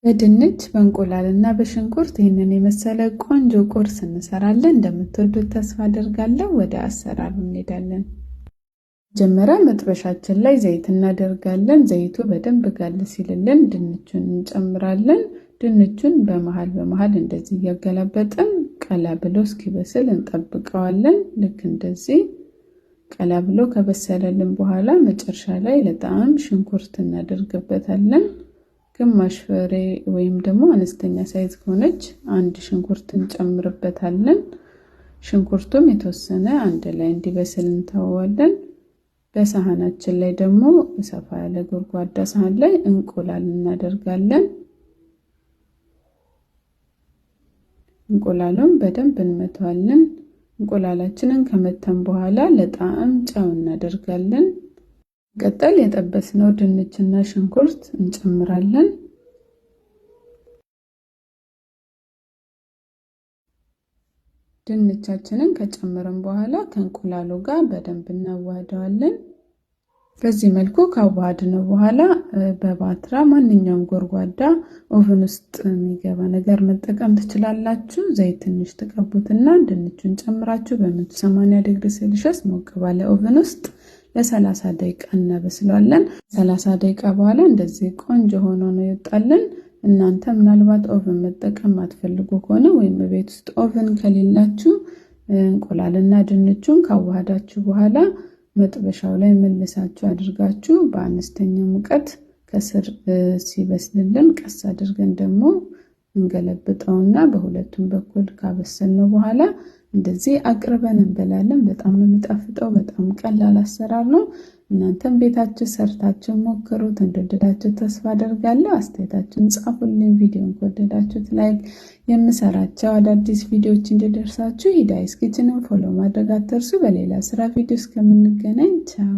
በድንች በእንቁላልና በሽንኩርት ይህንን የመሰለ ቆንጆ ቁርስ እንሰራለን። እንደምትወዱት ተስፋ አደርጋለሁ። ወደ አሰራሩ እንሄዳለን። መጀመሪያ መጥበሻችን ላይ ዘይት እናደርጋለን። ዘይቱ በደንብ ጋል ሲልልን ድንቹን እንጨምራለን። ድንቹን በመሃል እንደዚህ እያገላበጥን ቀላ ብሎ እስኪበስል እንጠብቀዋለን። ልክ እንደዚህ ቀላ ብሎ ከበሰለልን በኋላ መጨረሻ ላይ ለጣዕም ሽንኩርት እናደርግበታለን። ግማሽ ፍሬ ወይም ደግሞ አነስተኛ ሳይዝ ከሆነች አንድ ሽንኩርት እንጨምርበታለን። ሽንኩርቱም የተወሰነ አንድ ላይ እንዲበስል እንተዋለን። በሳህናችን ላይ ደግሞ ሰፋ ያለ ጎድጓዳ ሳህን ላይ እንቁላል እናደርጋለን። እንቁላሉን በደንብ እንመታዋለን። እንቁላላችንን ከመተን በኋላ ለጣዕም ጨው እናደርጋለን። ቀጠል የጠበስነው ድንችና ሽንኩርት እንጨምራለን። ድንቻችንን ከጨመረን በኋላ ከእንቁላሉ ጋር በደንብ እናዋህደዋለን። በዚህ መልኩ ካዋሃድነው በኋላ በባትራ ማንኛውም ጎድጓዳ ኦቨን ውስጥ የሚገባ ነገር መጠቀም ትችላላችሁ። ዘይት ትንሽ ተቀቡትና ድንቹን ጨምራችሁ በ180 ዲግሪ ሴልሺየስ ሞቅ ባለ ኦቨን ውስጥ ለ30 ደቂቃ እናበስለዋለን። 30 ደቂቃ በኋላ እንደዚህ ቆንጆ ሆኖ ነው ይወጣልን። እናንተ ምናልባት ኦቨን መጠቀም አትፈልጉ ከሆነ ወይም በቤት ውስጥ ኦቨን ከሌላችሁ እንቁላልና ድንቹን ካዋሃዳችሁ በኋላ መጥበሻው ላይ መልሳችሁ አድርጋችሁ በአነስተኛ ሙቀት ከስር ሲበስልልን ቀስ አድርገን ደግሞ እንገለብጠውና በሁለቱም በኩል ካበሰልነው በኋላ እንደዚህ አቅርበን እንበላለን። በጣም ነው የሚጣፍጠው። በጣም ቀላል አሰራር ነው። እናንተም ቤታችሁ ሰርታችሁ ሞክሩት። እንደወደዳችሁ ተስፋ አደርጋለሁ። አስተያየታችሁን ጻፉልኝ። ቪዲዮን ከወደዳችሁት ላይክ፣ የምሰራቸው አዳዲስ ቪዲዮዎች እንዲደርሳችሁ ሂዳይስ ኪችንን ፎሎ ማድረግ አትርሱ። በሌላ ስራ ቪዲዮ እስከምንገናኝ ቻው።